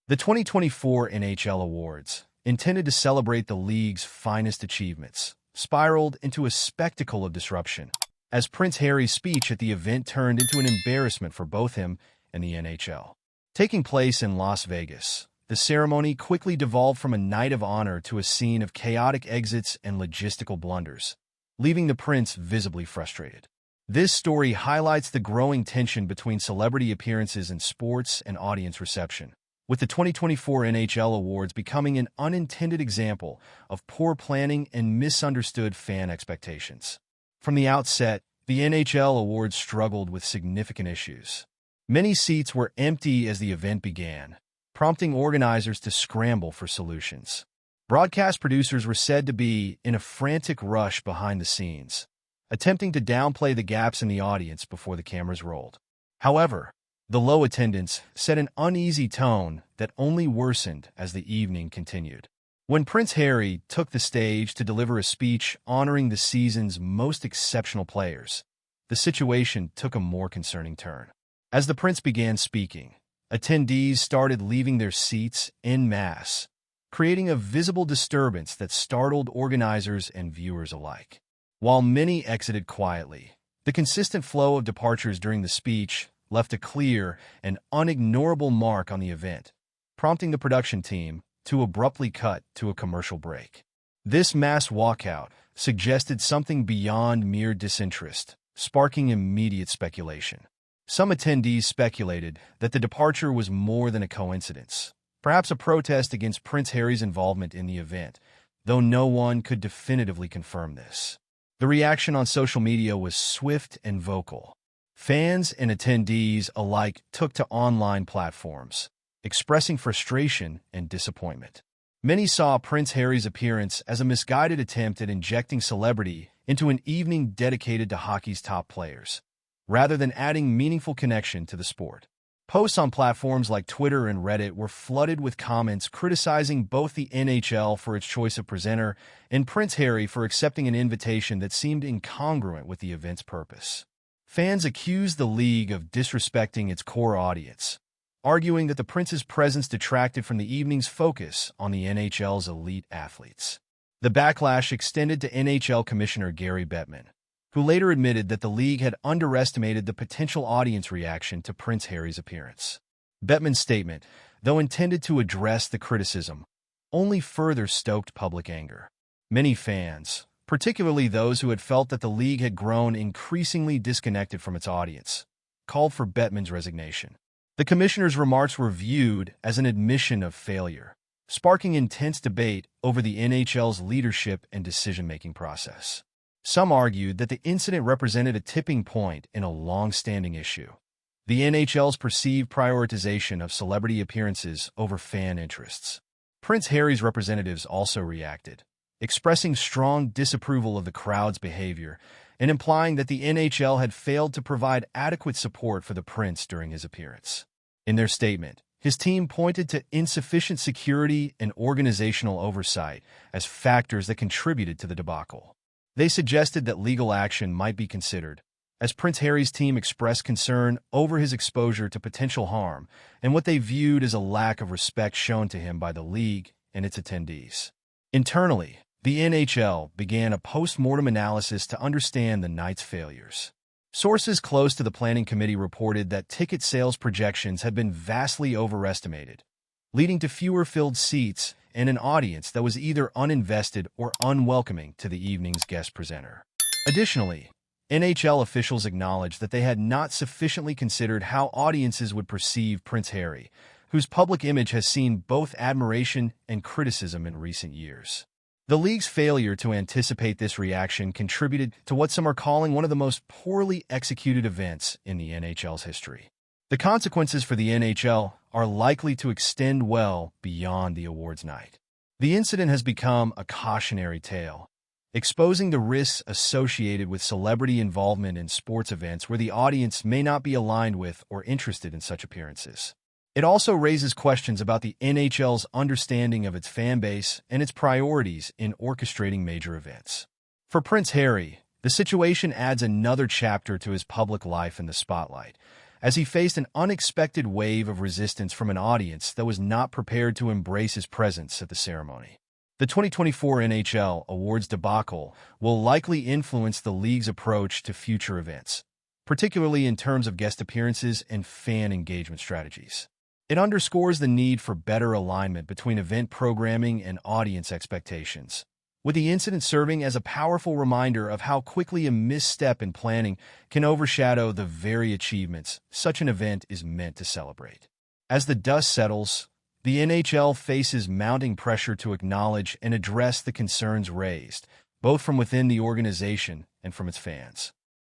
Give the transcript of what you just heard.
The 2024 NHL Awards, intended to celebrate the league's finest achievements, spiraled into a spectacle of disruption, as Prince Harry's speech at the event turned into an embarrassment for both him and the NHL. Taking place in Las Vegas, the ceremony quickly devolved from a night of honor to a scene of chaotic exits and logistical blunders, leaving the prince visibly frustrated. This story highlights the growing tension between celebrity appearances in sports and audience reception, with the 2024 NHL Awards becoming an unintended example of poor planning and misunderstood fan expectations. From the outset, the NHL Awards struggled with significant issues. Many seats were empty as the event began, prompting organizers to scramble for solutions. Broadcast producers were said to be in a frantic rush behind the scenes, attempting to downplay the gaps in the audience before the cameras rolled. However, the low attendance set an uneasy tone that only worsened as the evening continued. When Prince Harry took the stage to deliver a speech honoring the season's most exceptional players, the situation took a more concerning turn. As the prince began speaking, attendees started leaving their seats en masse, creating a visible disturbance that startled organizers and viewers alike. While many exited quietly, the consistent flow of departures during the speech left a clear and unignorable mark on the event, prompting the production team to abruptly cut to a commercial break. This mass walkout suggested something beyond mere disinterest, sparking immediate speculation. Some attendees speculated that the departure was more than a coincidence, perhaps a protest against Prince Harry's involvement in the event, though no one could definitively confirm this. The reaction on social media was swift and vocal. Fans and attendees alike took to online platforms, expressing frustration and disappointment. Many saw Prince Harry's appearance as a misguided attempt at injecting celebrity into an evening dedicated to hockey's top players, rather than adding meaningful connection to the sport. Posts on platforms like Twitter and Reddit were flooded with comments criticizing both the NHL for its choice of presenter and Prince Harry for accepting an invitation that seemed incongruent with the event's purpose. Fans accused the league of disrespecting its core audience, arguing that the prince's presence detracted from the evening's focus on the NHL's elite athletes. The backlash extended to NHL Commissioner Gary Bettman, who later admitted that the league had underestimated the potential audience reaction to Prince Harry's appearance. Bettman's statement, though intended to address the criticism, only further stoked public anger. Many fans, particularly those who had felt that the league had grown increasingly disconnected from its audience, called for Bettman's resignation. The commissioner's remarks were viewed as an admission of failure, sparking intense debate over the NHL's leadership and decision-making process. Some argued that the incident represented a tipping point in a long-standing issue: the NHL's perceived prioritization of celebrity appearances over fan interests. Prince Harry's representatives also reacted, expressing strong disapproval of the crowd's behavior and implying that the NHL had failed to provide adequate support for the prince during his appearance. In their statement, his team pointed to insufficient security and organizational oversight as factors that contributed to the debacle. They suggested that legal action might be considered, as Prince Harry's team expressed concern over his exposure to potential harm and what they viewed as a lack of respect shown to him by the league and its attendees. Internally, the NHL began a post-mortem analysis to understand the night's failures. Sources close to the planning committee reported that ticket sales projections had been vastly overestimated, leading to fewer filled seats and an audience that was either uninvested or unwelcoming to the evening's guest presenter. Additionally, NHL officials acknowledged that they had not sufficiently considered how audiences would perceive Prince Harry, whose public image has seen both admiration and criticism in recent years. The league's failure to anticipate this reaction contributed to what some are calling one of the most poorly executed events in the NHL's history. The consequences for the NHL are likely to extend well beyond the awards night. The incident has become a cautionary tale, exposing the risks associated with celebrity involvement in sports events where the audience may not be aligned with or interested in such appearances. It also raises questions about the NHL's understanding of its fan base and its priorities in orchestrating major events. For Prince Harry, the situation adds another chapter to his public life in the spotlight, as he faced an unexpected wave of resistance from an audience that was not prepared to embrace his presence at the ceremony. The 2024 NHL Awards debacle will likely influence the league's approach to future events, particularly in terms of guest appearances and fan engagement strategies. It underscores the need for better alignment between event programming and audience expectations, with the incident serving as a powerful reminder of how quickly a misstep in planning can overshadow the very achievements such an event is meant to celebrate. As the dust settles, the NHL faces mounting pressure to acknowledge and address the concerns raised, both from within the organization and from its fans.